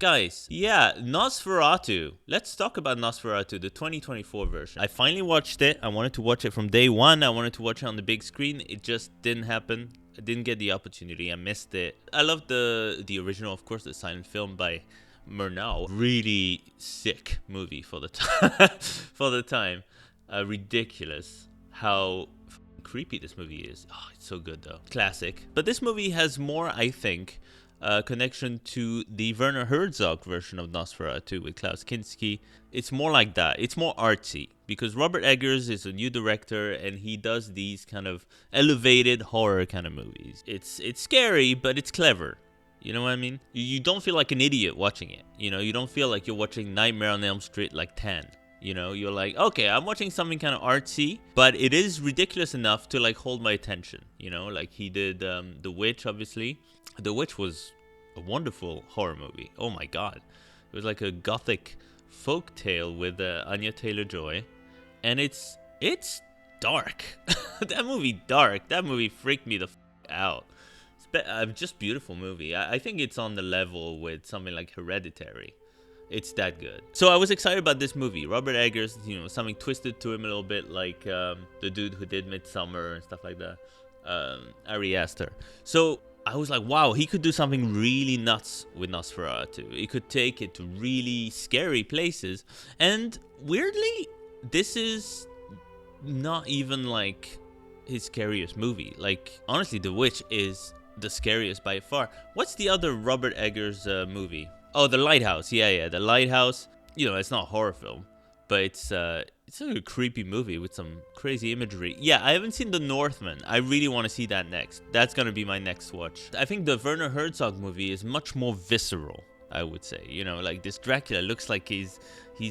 Guys, yeah, Nosferatu. Let's talk about Nosferatu, the 2024 version. I finally watched it. I wanted to watch it from day one. I wanted to watch it on the big screen. It just didn't happen. I didn't get the opportunity. I missed it. I love the original, of course, the silent film by Murnau. Really sick movie for the time. For the time. Ridiculous how creepy this movie is. Oh, it's so good though. Classic. But this movie has more, I think, connection to the Werner Herzog version of Nosferatu with Klaus Kinski. It's more like that. It's more artsy because Robert Eggers is a new director and he does these kind of elevated horror kind of movies. It's scary, but it's clever. You know what I mean? You don't feel like an idiot watching it. You know, you don't feel like you're watching Nightmare on Elm Street like 10. You know, you're like, okay, I'm watching something kind of artsy, but it is ridiculous enough to like hold my attention. You know, like he did The Witch, obviously. The Witch was a wonderful horror movie. Oh my god. It was like a gothic folk tale with Anya Taylor-Joy. And it's dark. That movie dark. That movie freaked me the out. Just beautiful movie. I think it's on the level with something like Hereditary. It's that good. So I was excited about this movie. Robert Eggers, you know, something twisted to him a little bit, like the dude who did Midsummer and stuff like that. Ari Aster. So I was like, wow, he could do something really nuts with Nosferatu. He could take it to really scary places. And weirdly, this is not even like his scariest movie. Like, honestly, The Witch is the scariest by far. What's the other Robert Eggers movie? Oh, The Lighthouse. Yeah, The Lighthouse. You know, it's not a horror film, but it's a creepy movie with some crazy imagery. Yeah, I haven't seen The Northman. I really want to see that next. That's going to be my next watch. I think the Werner Herzog movie is much more visceral, I would say. You know, like this Dracula looks like he's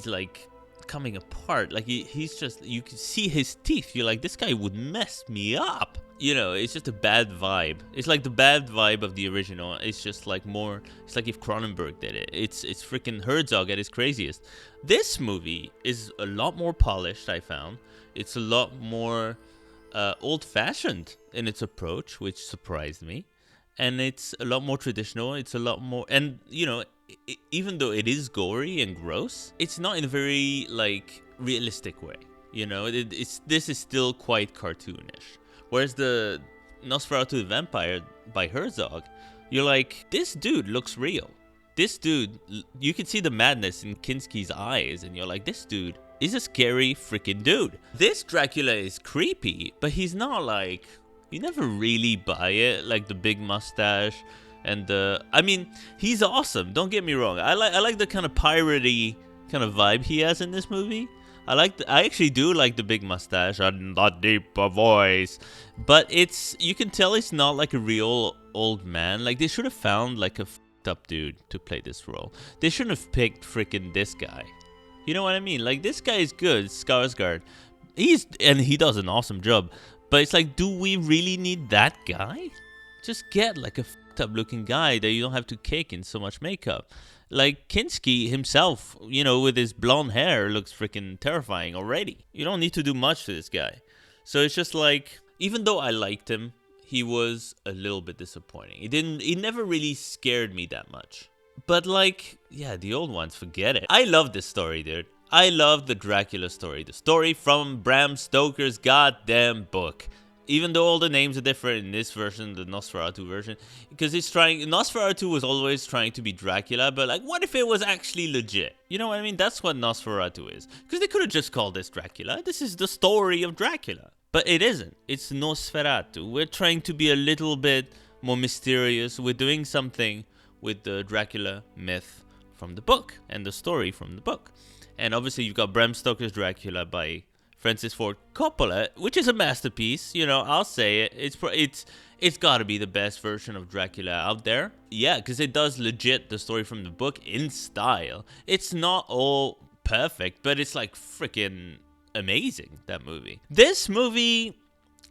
like coming apart. Like he's just, you can see his teeth. You're like, this guy would mess me up. You know, it's just a bad vibe. It's like the bad vibe of the original. It's just like more, it's like if Cronenberg did it. It's freaking Herzog at his craziest. This movie is a lot more polished, I found. It's a lot more old-fashioned in its approach, which surprised me. And it's a lot more traditional. It's a lot more, and you know, even though it is gory and gross, it's not in a very like realistic way. You know, this is still quite cartoonish. Whereas the Nosferatu the Vampire by Herzog, you're like, this dude looks real. This dude, you can see the madness in Kinski's eyes, and you're like, this dude is a scary freaking dude. This Dracula is creepy, but he's not like, you never really buy it, like the big mustache and the, I mean, he's awesome, don't get me wrong. I like the kind of piratey kind of vibe he has in this movie. I actually do like the big mustache and the deep voice, but you can tell it's not like a real old man. Like they should have found like a f***ed up dude to play this role. They shouldn't have picked freaking this guy. You know what I mean? Like this guy is good, Skarsgård. He does an awesome job. But it's like, do we really need that guy? Just get like a f***ed up looking guy that you don't have to cake in so much makeup. Like Kinski himself, you know, with his blonde hair looks freaking terrifying already. You don't need to do much to this guy. So it's just like, even though I liked him, he was a little bit disappointing. He never really scared me that much. But like, yeah, the old ones, forget it. I love this story, dude. I love the Dracula story. The story from Bram Stoker's goddamn book. Even though all the names are different in this version, the Nosferatu version, because Nosferatu was always trying to be Dracula, but like, what if it was actually legit? You know what I mean? That's what Nosferatu is. Because they could have just called this Dracula. This is the story of Dracula. But it isn't. It's Nosferatu. We're trying to be a little bit more mysterious. We're doing something with the Dracula myth from the book and the story from the book. And obviously you've got Bram Stoker's Dracula by Francis Ford Coppola, which is a masterpiece. You know, I'll say it. It's got to be the best version of Dracula out there. Yeah, because it does legit the story from the book in style. It's not all perfect, but it's like freaking amazing, that movie. This movie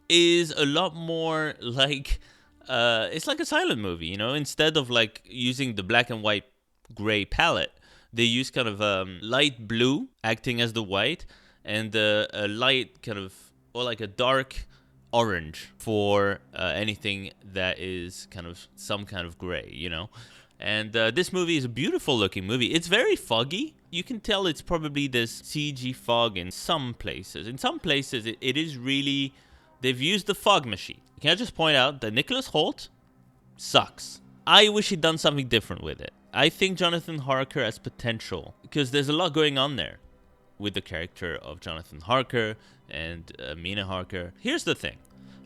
is a lot more like, it's like a silent movie, you know? Instead of like using the black and white gray palette, they use kind of light blue acting as the white, and a light kind of, or like a dark orange for anything that is kind of some kind of gray, you know? And this movie is a beautiful looking movie. It's very foggy. You can tell it's probably this CG fog in some places. In some places, it is really... They've used the fog machine. Can I just point out that Nicholas Hoult sucks. I wish he'd done something different with it. I think Jonathan Harker has potential because there's a lot going on there with the character of Jonathan Harker and Mina Harker. Here's the thing.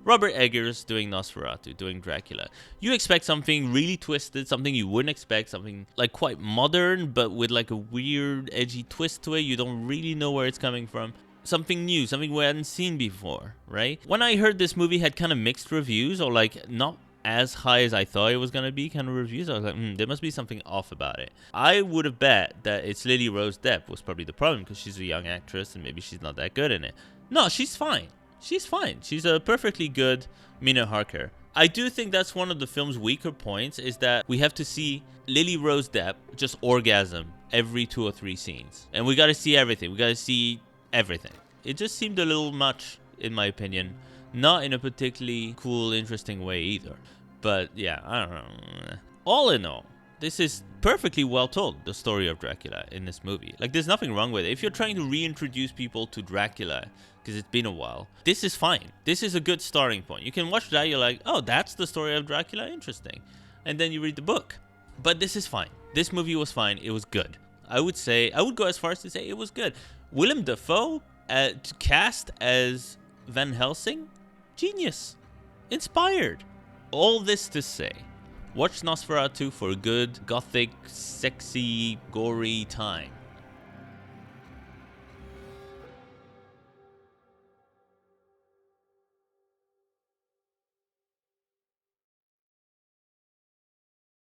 Robert Eggers doing NOSFERATU, doing Dracula. You expect something really twisted, something you wouldn't expect, something like quite modern, but with like a weird, edgy twist to it. You don't really know where it's coming from. Something new, something we hadn't seen before, right? When I heard this movie had kind of mixed reviews, or like not as high as I thought it was going to be kind of reviews, I was like, there must be something off about it. I would have bet that it's Lily Rose Depp was probably the problem because she's a young actress and maybe she's not that good in it. No, she's fine. She's fine. She's a perfectly good Mina Harker. I do think that's one of the film's weaker points is that we have to see Lily Rose Depp just orgasm every 2 or 3 scenes. And we got to see everything. We got to see everything. It just seemed a little much, in my opinion. Not in a particularly cool, interesting way either. But yeah, I don't know. All in all, this is perfectly well told, the story of Dracula in this movie. Like, there's nothing wrong with it. If you're trying to reintroduce people to Dracula, because it's been a while, this is fine. This is a good starting point. You can watch that, you're like, oh, that's the story of Dracula, interesting. And then you read the book. But this is fine. This movie was fine. It was good. I would go as far as to say it was good. Willem Dafoe cast as Van Helsing, genius, inspired. All this to say, watch NOSFERATU for a good, gothic, sexy, gory time.